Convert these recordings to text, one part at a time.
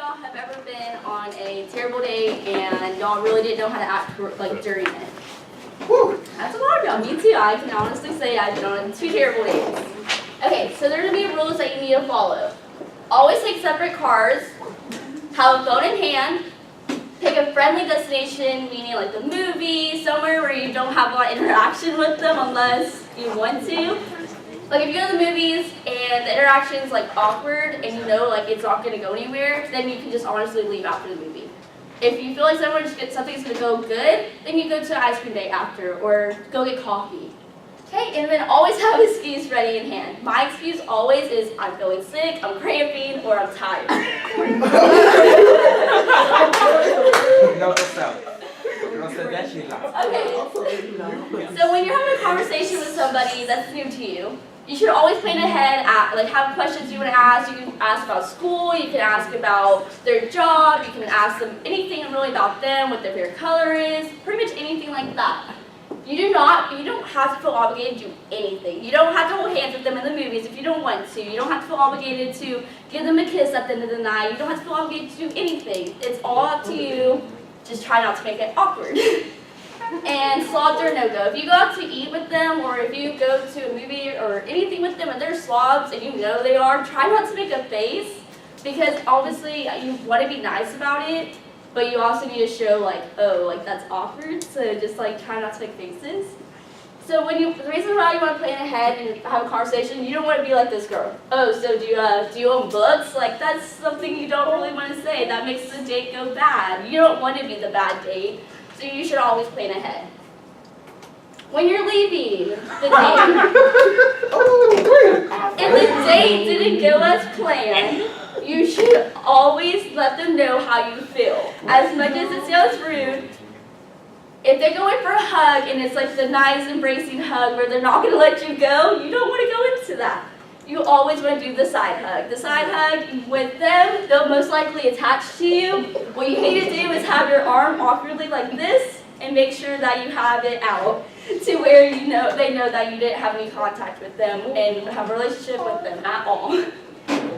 y'all have ever been on a terrible date and y'all really didn't know how to act during it? Whew, that's a lot of y'all. Me too. I can honestly say I've been on 2 terrible dates. Okay, so there are going to be rules that you need to follow. Always take separate cars. Have a phone in hand. Pick a friendly destination, meaning like the movie, somewhere where you don't have a lot of interaction with them unless you want to. Like if you go to the movies and the interaction's like awkward and you know like it's not gonna go anywhere, then you can just honestly leave after the movie. If you feel like something's gonna go good, then you go to an ice cream date after or go get coffee. Okay, and then always have an excuse ready in hand. My excuse always is I'm feeling sick, I'm cramping, or I'm tired. Okay, so when you're having a conversation with somebody that's new to you, you should always plan ahead, have questions you want to ask. You can ask about school, you can ask about their job, you can ask them anything really about them, what their favorite color is, pretty much anything like that. You don't have to feel obligated to do anything. You don't have to hold hands with them in the movies if you don't want to. You don't have to feel obligated to give them a kiss at the end of the night. You don't have to feel obligated to do anything. It's all up to you. Just try not to make it awkward. And slobs are no-go. If you go out to eat with them or if you go to a movie or anything with them and they're slobs and you know they are, try not to make a face because obviously you want to be nice about it, but you also need to show that's awkward, so just try not to make faces. So the reason why you want to plan ahead and have a conversation, you don't want to be like this girl. Oh, so do you own books? That's something you don't really want to say. That makes the date go bad. You don't want to be the bad date. So you should always plan ahead. When you're leaving the date, if the date didn't go as planned, you should always let them know how you feel. As much as it sounds rude, if they're going for a hug and it's like the nice embracing hug where they're not going to let you go, you don't want to go into that. You always want to do the side hug. The side hug, with them, they'll most likely attach to you. What you need to do is have your arm awkwardly like this and make sure that you have it out to where they know that you didn't have any contact with them and have a relationship with them at all.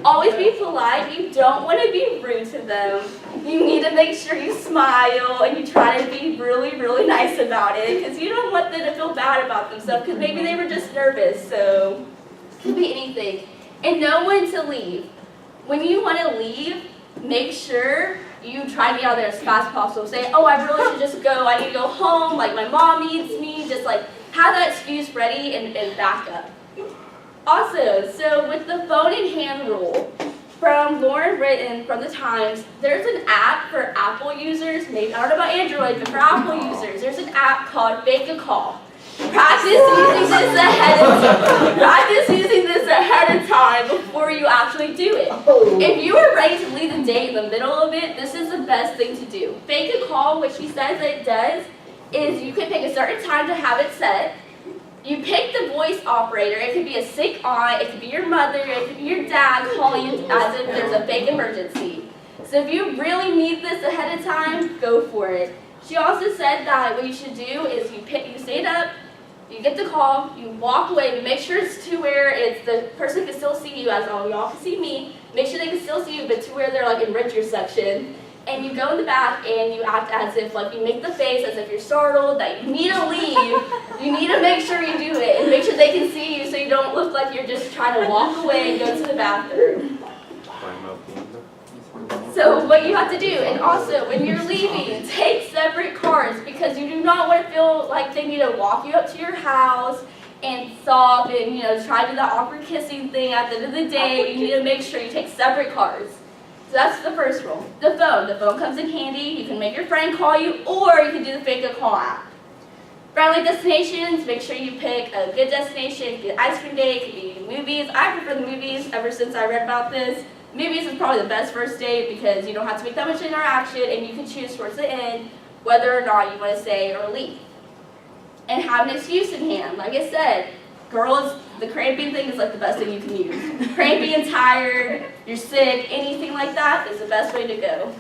Always be polite. You don't want to be rude to them. You need to make sure you smile and you try to be really, really nice about it because you don't want them to feel bad about themselves because maybe they were just nervous. So it could be anything. And know when to leave. When you want to leave, make sure you try to get out there as fast as possible. Say, oh, I really should just go. I need to go home. My mom needs me. Just have that excuse ready and back up. Also, so with the phone in hand rule, from Lauren Britton from the Times, there's an app for Apple users, maybe I don't know about Android, but for Apple users, there's an app called Fake a Call. Practice using this ahead of time before you actually do it. If you are ready to leave the date in the middle of it, this is the best thing to do. Fake a call, which she says that it does, is you can pick a certain time to have it set. You pick the voice operator. It could be a sick aunt, it could be your mother, it could be your dad calling you as if there's a big emergency. So if you really need this ahead of time, go for it. She also said that what you should do is you stand up, you get the call, you walk away, but make sure it's to where the person can still see you, as all y'all can see me. Make sure they can still see you, but to where they're in Richard's section. And you go in the back and you act as if you make the face as if you're startled, that you need to leave. You need to make sure you do it and make sure they can see you so you don't look like you're just trying to walk away and go to the bathroom. So what you have to do, and also when you're leaving, take separate cars because you do not want to feel like they need to walk you up to your house and sob and try to do that awkward kissing thing at the end of the day. You need to make sure you take separate cars. So that's the first rule. The phone comes in handy. You can make your friend call you, or you can do the Fake a Call app. Friendly destinations, make sure you pick a good destination. It could be an ice cream day, it could be movies. I prefer the movies ever since I read about this. Movies is probably the best first date because you don't have to make that much interaction and you can choose towards the end whether or not you want to stay or leave. And have an excuse in hand. Like I said, girls, the cramping thing is the best thing you can use. Crampy and tired, you're sick, anything like that is the best way to go.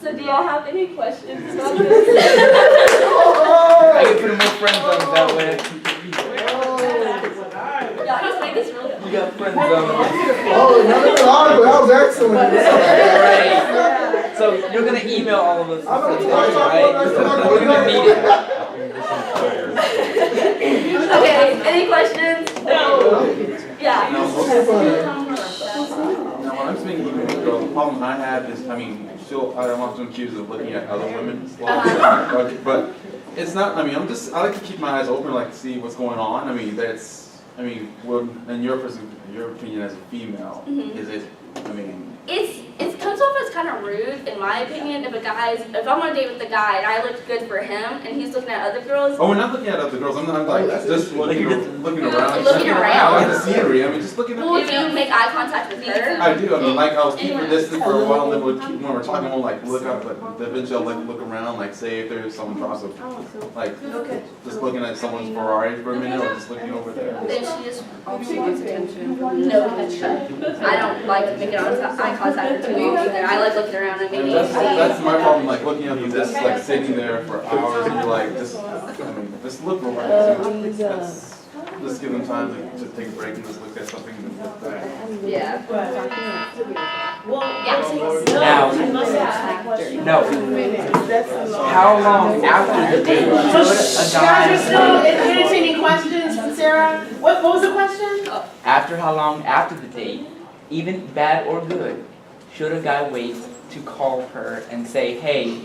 So do y'all have any questions about this? I can put more friends on it that way. Y'all just made this really got friend zone. Oh, another article. That was excellent. Right. So you're gonna email all of us. I'm gonna Right? We're gonna need it. Okay, any questions? No. Yeah. Now, when I'm speaking to a girl, the problem I have is, I mean, I'm often accused of looking at other women, but it's not, I mean, I like to keep my eyes open, like to see what's going on. I mean, in your opinion as a female, is it, I mean. It comes off as kind of rude, in my opinion, if I'm on a date with a guy and I look good for him and he's looking at other girls. Oh, we're not looking at other girls, I'm like, just looking around. Looking I around. like the scenery, I mean, just looking at. Well, do you make eye contact with her? I do. I mean, like I was keeping distance for a while, and then when we're talking, we'll like look up, but eventually I'll like look around, like say if there's someone across, like just looking at someone's Ferrari for a minute, or just looking over there. Then she just wants attention. No attention. I don't like making eye contact with you either. I like looking around and maybe. That's my problem. Like looking at this, like sitting there for hours, and you're like, just look around. Just give them time to just take a break and just look at something and look back. Yeah. Well, Now, you must ask that question. no. How long after the date should a Guys are guy, still entertaining questions, Sarah? What was the question? after how long after the date, even bad or good, should a guy wait to call her and say, hey,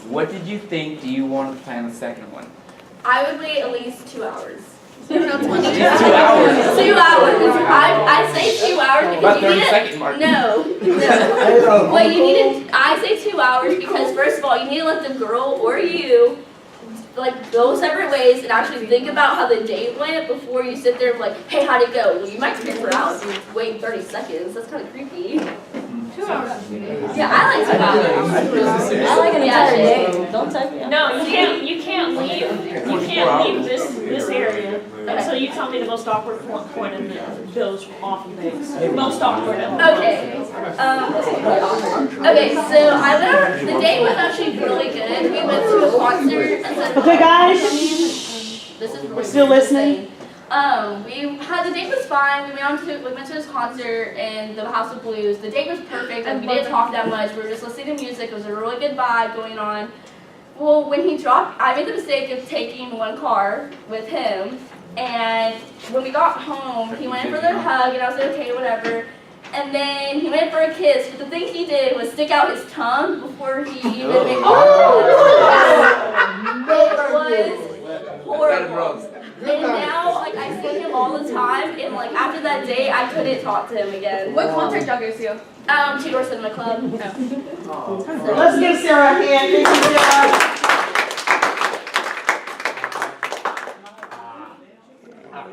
what did you think? Do you want to plan a second one? I would wait at least 2 hours. 2 hours. 2 hours. I say 2 hours About because you 30 need second mark. No. Wait, you need to. I say 2 hours because first of all, you need to let the girl or you like go separate ways and actually think about how the date went before you sit there and like, hey, how'd it go? Well, you might sit for hours and wait 30 seconds. That's kind of creepy. 2 hours. Yeah, I like 2 hours. I like an entire day. Don't take me. No, you can't leave this area until you tell me the most awkward point and then those awful things. Most awkward. Okay. Okay, so the date was actually really good. We went to a concert and then. Okay, guys. This is really Still listening? The date was fine. We went to this concert in the House of Blues. The date was perfect. Like, we didn't talk that much. We were just listening to music. It was a really good vibe going on. Well, when he dropped, I made the mistake of taking one car with him. And when we got home, he went in for their hug, and I was like, okay, whatever. And then he went for a kiss, but the thing he did was stick out his tongue before he even made It was horrible. And now, like, I see him all the time, and like after that day, I couldn't talk to him again. What concert y'all go to? Two Door Cinema Club. Let's give Sarah a hand. Thank you, Sarah.